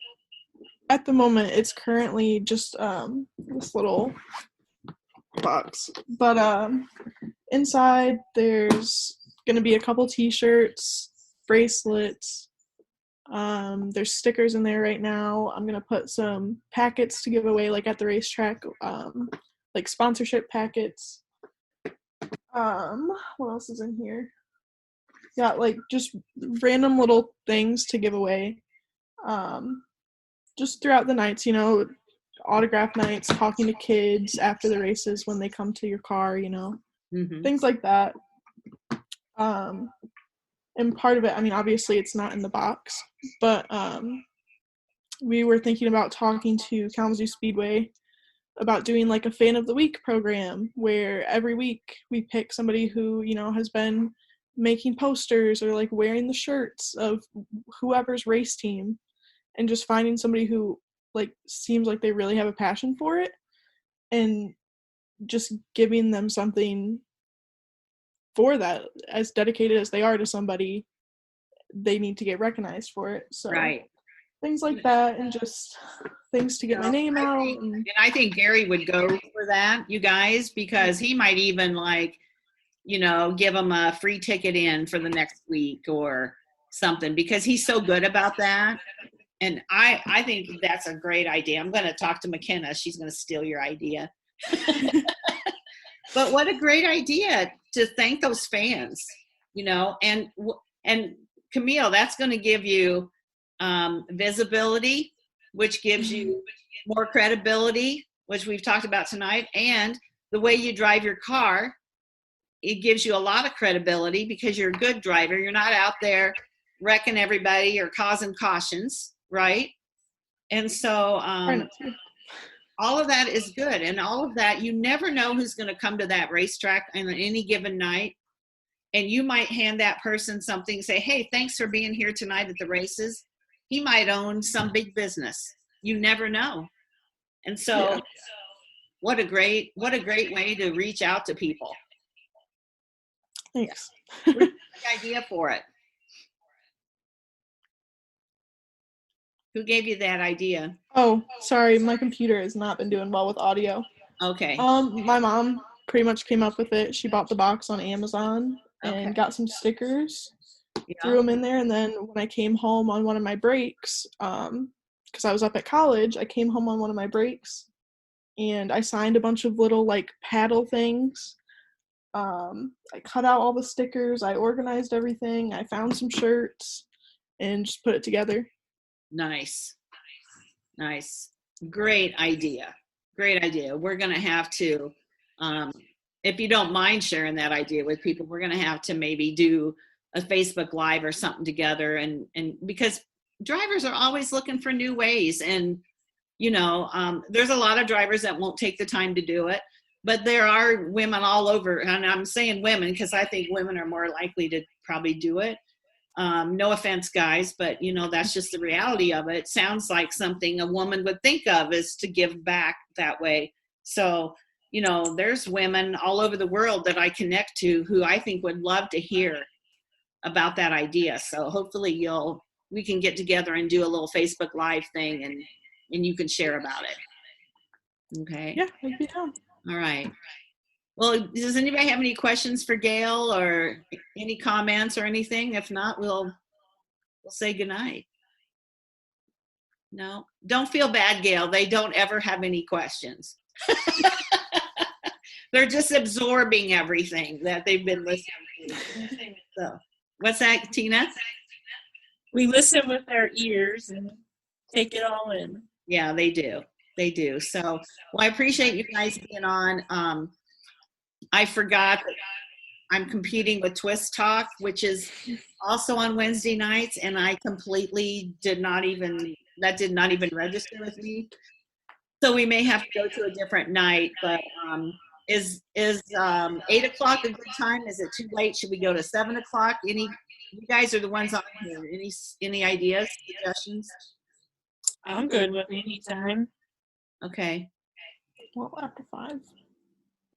it's currently just this little box. But inside, there's going to be a couple T-shirts, bracelets. There's stickers in there right now. I'm going to put some packets to give away, like at the racetrack, like sponsorship packets. What else is in here? Got like just random little things to give away. Just throughout the nights, autograph nights, talking to kids after the races when they come to your car, things like that. And part of it, obviously it's not in the box, but we were thinking about talking to Kalamazoo Speedway about doing like a fan of the week program where every week we pick somebody who, has been making posters or like wearing the shirts of whoever's race team, and just finding somebody who like seems like they really have a passion for it, and just giving them something for that. As dedicated as they are to somebody, they need to get recognized for it. So right. Things like that, and just things to get my name out. And I think Gary would go for that, you guys, because he might even give them a free ticket in for the next week or something, because he's so good about that. And I think that's a great idea. I'm going to talk to McKenna. She's going to steal your idea. But what a great idea to thank those fans, and Camille, that's going to give you visibility, which gives you more credibility, which we've talked about tonight. And the way you drive your car, it gives you a lot of credibility because you're a good driver. You're not out there wrecking everybody or causing cautions, right? And so all of that is good. And all of that, you never know who's going to come to that racetrack on any given night. And you might hand that person something, say, hey, thanks for being here tonight at the races. He might own some big business. You never know. And so what a great way to reach out to people. Thanks. What's the idea for it? Who gave you that idea? Oh, sorry, my computer has not been doing well with audio. Okay. My mom pretty much came up with it. She bought the box on Amazon and got some stickers, threw them in there, and then when I came home on one of my breaks, because I was up at college, I came home on one of my breaks, and I signed a bunch of little like paddle things. I cut out all the stickers, I organized everything, I found some shirts, and just put it together. Nice. Great idea. We're going to have to, if you don't mind sharing that idea with people, we're going to have to maybe do a Facebook Live or something together. And because drivers are always looking for new ways. And, there's a lot of drivers that won't take the time to do it. But there are women all over, and I'm saying women because I think women are more likely to probably do it. No offense, guys, but that's just the reality of it. It sounds like something a woman would think of is to give back that way. So, there's women all over the world that I connect to who I think would love to hear about that idea. So hopefully we can get together and do a little Facebook Live thing, and you can share about it. Okay. Yeah, I'd be down. All right. Well, does anybody have any questions for Gayle or any comments or anything? If not, we'll say goodnight. No, don't feel bad, Gayle. They don't ever have any questions. They're just absorbing everything that they've been listening to. So, what's that, Tina? We listen with our ears and take it all in. Yeah, they do. They do. So, well, I appreciate you guys being on. I forgot that I'm competing with Twist Talk, which is also on Wednesday nights, and I completely did not even register with me. So we may have to go to a different night, but is 8 o'clock a good time? Is it too late? Should we go to 7 o'clock? You guys are the ones on here. Any ideas, suggestions? I'm good with any time. Okay. Well, after 5.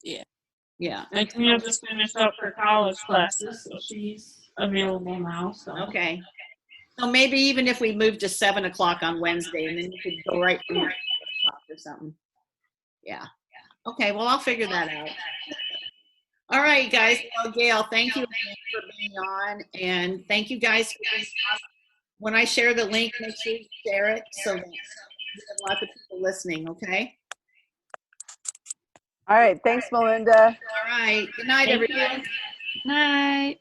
Yeah. I Tina just finished up her college classes, so she's available now. So Okay. So maybe even if we move to 7 o'clock on Wednesday, and then you could go right from 8 o'clock or something. Yeah. Okay. Well, I'll figure that out. All right, guys. Well, Gayle, thank you again for being on, and thank you guys for being on. When I share the link, make sure you share it so that we have lots of people listening. Okay. All right. Thanks, Melinda. All right. Good night, Thank you. everybody. Night.